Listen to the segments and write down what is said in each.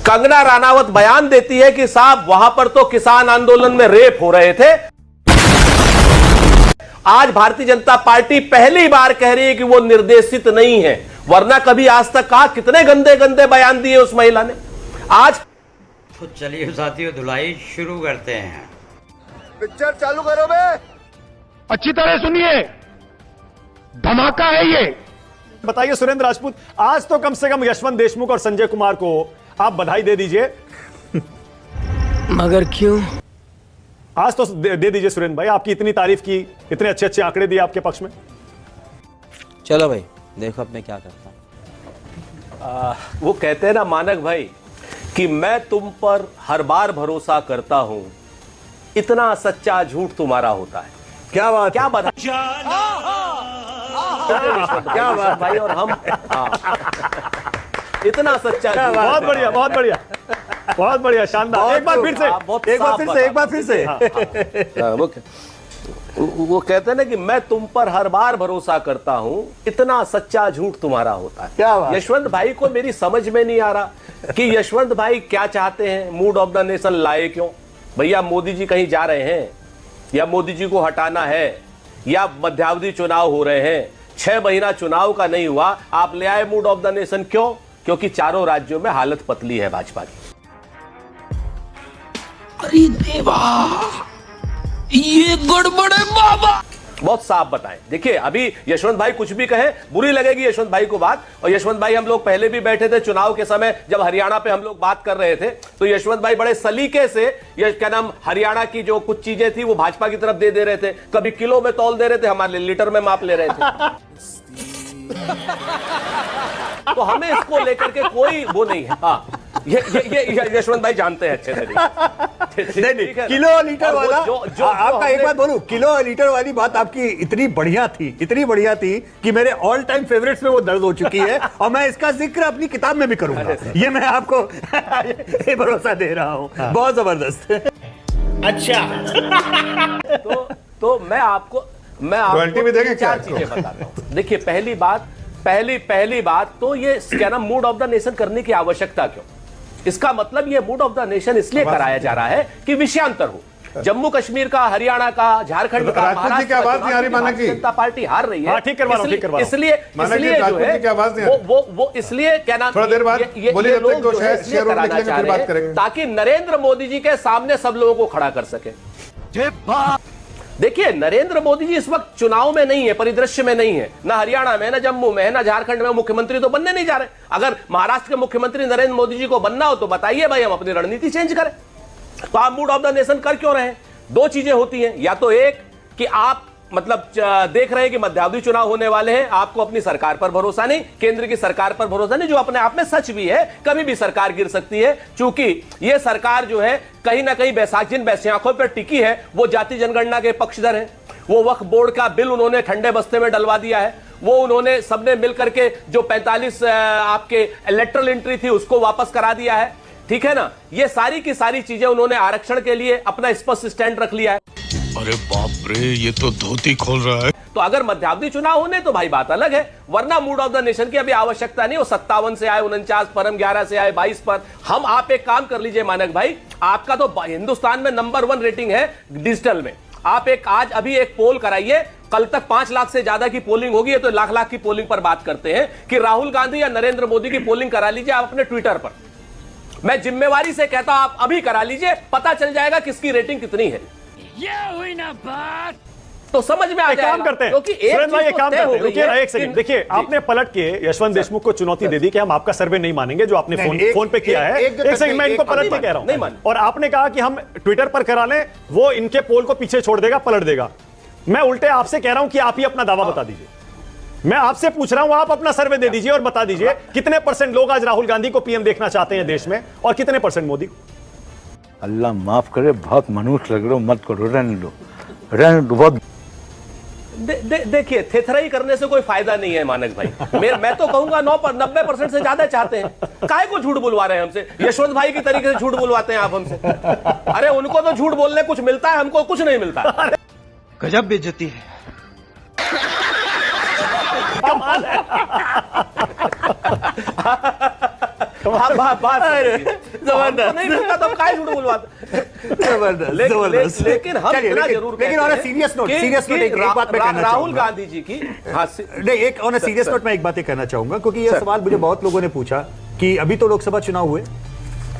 कंगना रनावत बयान देती है कि साहब वहां पर तो किसान आंदोलन में रेप हो रहे थे। आज भारतीय जनता पार्टी पहली बार कह रही है कि वो निर्देशित नहीं है, वरना कभी आज तक कहा कितने गंदे गंदे बयान दिए उस महिला ने। आज तो चलिए साथियों, धुलाई शुरू करते हैं। पिक्चर चालू करो बे। अच्छी तरह सुनिए, धमाका है ये। बताइए सुरेंद्र राजपूत, आज तो कम से कम यशवंत देशमुख और संजय कुमार को आप बधाई दे दीजिए। मगर क्यों? आज तो दे दीजिए सुरेंद्र भाई, आपकी इतनी तारीफ की, इतने अच्छे अच्छे आंकड़े दिए आपके पक्ष में। चलो भाई, देखो अब मैं क्या करता हूं। वो कहते हैं ना मानक भाई कि मैं तुम पर हर बार भरोसा करता हूं, इतना सच्चा झूठ तुम्हारा होता है। क्या बात, क्या बात, क्या बात भाई। और हम इतना सच्चा झूठ। बहुत बढ़िया, बहुत बढ़िया, बहुत बढ़िया, शानदार। एक बार फिर से, एक बार फिर से। वो कहते हैं ना कि मैं तुम पर हर बार भरोसा करता हूं, इतना सच्चा झूठ तुम्हारा होता है। क्या बात। यशवंत भाई को मेरी समझ में नहीं आ रहा कि यशवंत भाई क्या चाहते हैं, मूड ऑफ द नेशन लाए क्यों? भैया मोदी जी कहीं जा रहे हैं या मोदी जी को हटाना है या मध्यावधि चुनाव हो रहे हैं, 6 महीना चुनाव का नहीं हुआ, आप ले आए मूड ऑफ द नेशन। क्यों? क्योंकि चारों राज्यों में हालत पतली है भाजपा की। अरे देवा, ये गड़बड़ है बाबा। बहुत साफ बताएं। देखिए अभी यशवंत भाई कुछ भी कहे बुरी लगेगी यशवंत भाई को बात। और यशवंत भाई हम लोग पहले भी बैठे थे चुनाव के समय, जब हरियाणा पे हम लोग बात कर रहे थे तो यशवंत भाई बड़े सलीके से ये क्या नाम हरियाणा की जो कुछ चीजें थी वो भाजपा की तरफ दे रहे थे। कभी किलो में तौल दे रहे थे, हमारे लीटर में माप ले रहे थे। तो हमें इसको लेकर के कोई वो नहीं है। हाँ, ये यशवंत भाई जानते हैं अच्छे से। नहीं, किलो लीटर वाला आपका एक बात बोलूं, किलो लीटर वाली बात आपकी इतनी बढ़िया थी कि मेरे ऑल टाइम फेवरेट्स में वो दर्ज हो चुकी है और मैं इसका जिक्र अपनी किताब में भी करूंगा। ये मैं आपको ये भरोसा दे रहा हूं। बहुत जबरदस्त। अच्छा तो मैं आपको चार चीजें बताता हूं। देखिए पहली बात तो ये क्या नाम मूड ऑफ द नेशन करने की आवश्यकता क्यों? इसका मतलब ये मूड ऑफ द नेशन इसलिए कराया जा रहा है कि विषयांतर हो। जम्मू कश्मीर का, हरियाणा का, झारखंड का, महाराष्ट्र का जनता पार्टी हार रही है। इसलिए जो है वो इसलिए क्या नाम ये लोग जो है इसलिए कराना चाह रहे हैं ताकि नरेंद्र मोदी जी के सामने सब लोगों को खड़ा कर सके। देखिए नरेंद्र मोदी जी इस वक्त चुनाव में नहीं है, परिदृश्य में नहीं है, ना हरियाणा में, ना जम्मू में, ना झारखंड में। मुख्यमंत्री तो बनने नहीं जा रहे। अगर महाराष्ट्र के मुख्यमंत्री नरेंद्र मोदी जी को बनना हो तो बताइए भाई, हम अपनी रणनीति चेंज करें। तो आप मूड ऑफ द नेशन कर क्यों रहे हैं? दो चीजें होती हैं, या तो एक कि आप मतलब देख रहे हैं कि मध्यावधि चुनाव होने वाले हैं, आपको अपनी सरकार पर भरोसा नहीं, केंद्र की सरकार पर भरोसा नहीं, जो अपने आप में सच भी है। कभी भी सरकार गिर सकती है, क्योंकि यह सरकार जो है कहीं ना कहीं जिन बैसाखों पर टिकी है वो जाति जनगणना के पक्षधर है। वो वक्फ बोर्ड का बिल उन्होंने ठंडे बस्ते में डलवा दिया है। वो उन्होंने सबने मिलकर के जो 45 आपके इलेक्ट्रल एंट्री थी उसको वापस करा दिया है। ठीक है ना? ये सारी की सारी चीजें उन्होंने आरक्षण के लिए अपना स्पष्ट स्टैंड रख लिया है। अरे बाप रे, ये तो धोती खोल रहा है। तो अगर मध्यावधि चुनाव होने तो भाई बात अलग है, वरना मूड ऑफ द नेशन की अभी आवश्यकता नहीं। वो 57 से आए 49 पर, हम 11 से आए 22 पर। हम आप एक काम कर लीजिए मानक भाई, आपका तो हिंदुस्तान में नंबर 1 रेटिंग है डिजिटल में। आप आज अभी एक पोल कराइए, कल तक 5 लाख से ज्यादा की पोलिंग होगी। तो लाख की पोलिंग पर बात करते हैं कि राहुल गांधी या नरेंद्र मोदी की पोलिंग करा लीजिए आप अपने ट्विटर पर। मैं जिम्मेवारी से कहता हूं आप अभी करा लीजिए, पता चल जाएगा किसकी रेटिंग कितनी है। ये हुई ना बात। तो समझ में आ जाएगा। काम करते हैं, क्योंकि एक काम करते हैं। रुकिए ना एक सेकंड। देखिए आपने पलट के यशवंत देशमुख को चुनौती दे दी कि हम आपका सर्वे नहीं मानेंगे जो आपने फोन पे किया है। एक सेकंड, मैं इनको पलट के कह रहा हूं। और आपने कहा कि हम ट्विटर पर करा लें, वो इनके पोल को पीछे छोड़ देगा, पलट देगा। मैं उल्टे आपसे कह रहा हूं कि आप ही अपना दावा बता दीजिए। मैं आपसे पूछ रहा हूं, आप अपना सर्वे दे दीजिए और बता दीजिए कितने % लोग आज राहुल गांधी को पीएम देखना चाहते हैं देश में और कितने % मोदी को। अल्लाह माफ करे, बहुत मनुष्य लग रहे हो, मत करो, रहने दो बहुत। देखिए थेथराई करने से कोई फायदा नहीं है मानक भाई। मैं तो कहूंगा 90% से ज्यादा चाहते हैं। काहे को झूठ बुलवा रहे हैं हमसे? यशवंत भाई की तरीके से झूठ बुलवाते हैं आप हमसे। अरे उनको तो झूठ बोलने कुछ मिलता है, हमको कुछ नहीं मिलता। गजब बेइज्जती है। जबरदस्त नहीं मिलता तो काय झूठ बुलवाते। जबरदस्त लेकिन हम इतना जरूर लेकिन ऑन सीरियस नोट एक बात मैं कहना राहुल चाहूंगा। गांधी जी की नहीं, एक ऑन सीरियस नोट मैं एक बात कहना चाहूंगा, क्योंकि यह सवाल मुझे बहुत लोगों ने पूछा कि अभी तो लोकसभा चुनाव हुए,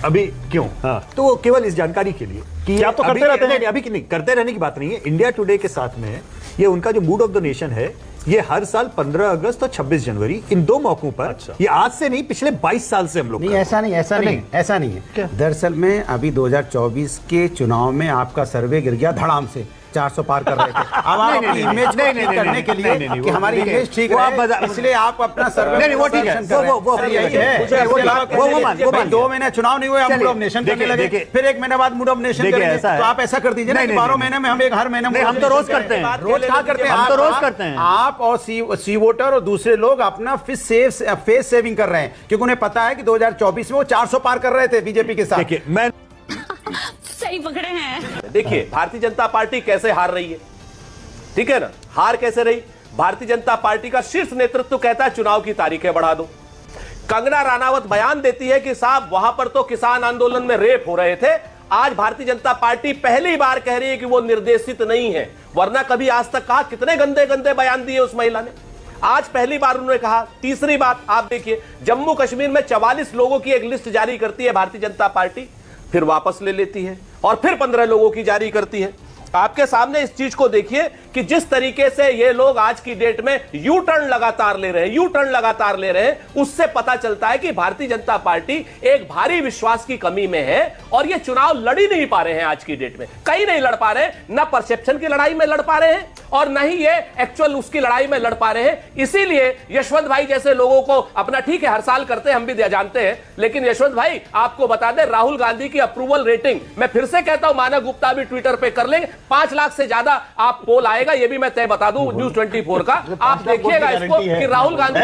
अभी क्यों? तो वो केवल इस जानकारी के लिए कि क्या आप तो करते रहते हैं? नहीं, अभी नहीं करते रहने की बात नहीं है। इंडिया टुडे के साथ में ये उनका जो मूड ऑफ द नेशन है, ये हर साल 15 अगस्त और 26 जनवरी इन दो मौकों पर, ये आज से नहीं पिछले 22 साल से हम लोग नहीं, ऐसा नहीं है। दरअसल में अभी 2024 के चुनाव में आपका सर्वे गिर गया धड़ाम से, 400 पार कर रहे थे। अब आप अपनी इमेज को ठीक करने के लिए कि हमारी इमेज ठीक रहे, इसलिए आप अपना सर्वे नहीं, वो ठीक है, वो यही है। 2 महीने चुनाव नहीं हुए, आप मूड ऑफ नेशन करने लगे, फिर 1 महीने बाद मूड ऑफ नेशन करेंगे, तो आप ऐसा कर दीजिए ना कि 12 महीने में हम हर महीने। हम तो रोज करते हैं, रोज क्या करते हैं? हम तो रोज करते हैं। आप और सी वोटर और दूसरे लोग अपना फेस सेविंग कर रहे हैं, क्योंकि उन्हें पता है कि 2024 में वो 400 पार कर रहे थे बीजेपी के साथ। देखिए, मैं सही पकड़े हैं। देखिए भारतीय जनता पार्टी कैसे हार रही है, ठीक है ना? हार कैसे रही? भारतीय जनता पार्टी का शीर्ष नेतृत्व कहता है चुनाव की तारीखें बढ़ा दो। कंगना रनावत बयान देती है कि साहब वहां पर तो किसान आंदोलन में रेप हो रहे थे। आज भारतीय जनता पार्टी पहली बार कह रही है कि वो निर्देशित नहीं है, वरना कभी आज तक कहा कितने गंदे गंदे बयान दिए उस महिला ने, आज पहली बार उन्होंने कहा। तीसरी बात आप देखिए, जम्मू कश्मीर में 44 लोगों की एक लिस्ट जारी करती है भारतीय जनता पार्टी, फिर वापस ले लेती है और फिर 15 लोगों की जारी करती है। आपके सामने इस चीज को देखिए कि जिस तरीके से ये लोग आज की डेट में यू टर्न लगातार ले रहे हैं, उससे पता चलता है कि भारतीय जनता पार्टी एक भारी विश्वास की कमी में है और ये चुनाव लड़ ही नहीं पा रहे हैं। आज की डेट में कहीं नहीं लड़ पा रहे हैं, ना परसेप्शन की लड़ाई में लड़ पा रहे हैं और न ही ये एक्चुअल उसकी लड़ाई में लड़ पा रहे हैं। इसीलिए यशवंत भाई जैसे लोगों को अपना, ठीक है हर साल करते हैं, हम भी जानते हैं, लेकिन यशवंत भाई आपको बता दें, राहुल गांधी की अप्रूवल रेटिंग, मैं फिर से कहता हूं, मानव गुप्ता भी ट्विटर पे कर लेंगे, 5 लाख से ज्यादा आप पोल आएगा, ये भी मैं तय बता दूं न्यूज 24 का। आप देखिएगा इसको कि राहुल गांधी,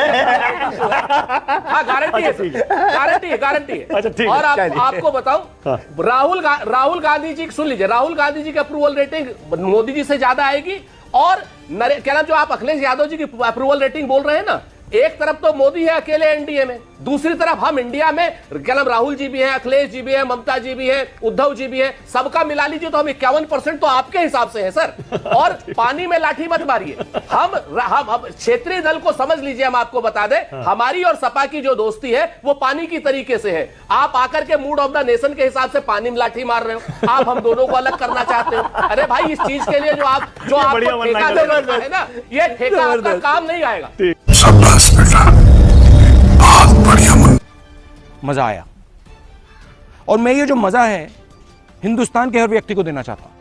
हाँ गारंटी है। और आपको बताऊं, राहुल गांधी जी, सुन लीजिए, राहुल गांधी जी की अप्रूवल रेटिंग मोदी जी से ज्यादा आएगी। और क्या नाम, जो आप अखिलेश यादव जी की अप्रूवल रेटिंग बोल रहे हैं ना, एक तरफ तो मोदी है अकेले एनडीए में, दूसरी तरफ हम इंडिया में क्या नाम, राहुल जी भी हैं, अखिलेश जी भी हैं, ममता जी भी हैं, उद्धव जी भी हैं, सबका मिला लीजिए तो हम 51% तो आपके हिसाब से है सर। और पानी में लाठी मत मारिए, हम क्षेत्रीय दल को समझ लीजिए, हम आपको बता दें, हमारी और सपा की जो दोस्ती है वो पानी की तरीके से है। आप आकर के मूड ऑफ द नेशन के हिसाब से पानी में लाठी मार रहे हो, आप हम दोनों को अलग करना चाहते हो। अरे भाई, इस चीज के लिए जो आपको ठेका दे रखा है ना, ये ठेका आपका काम नहीं आएगा। शाबाश बेटा, बहुत बढ़िया। मजा आया और मैं ये जो मजा है हिंदुस्तान के हर व्यक्ति को देना चाहता हूं।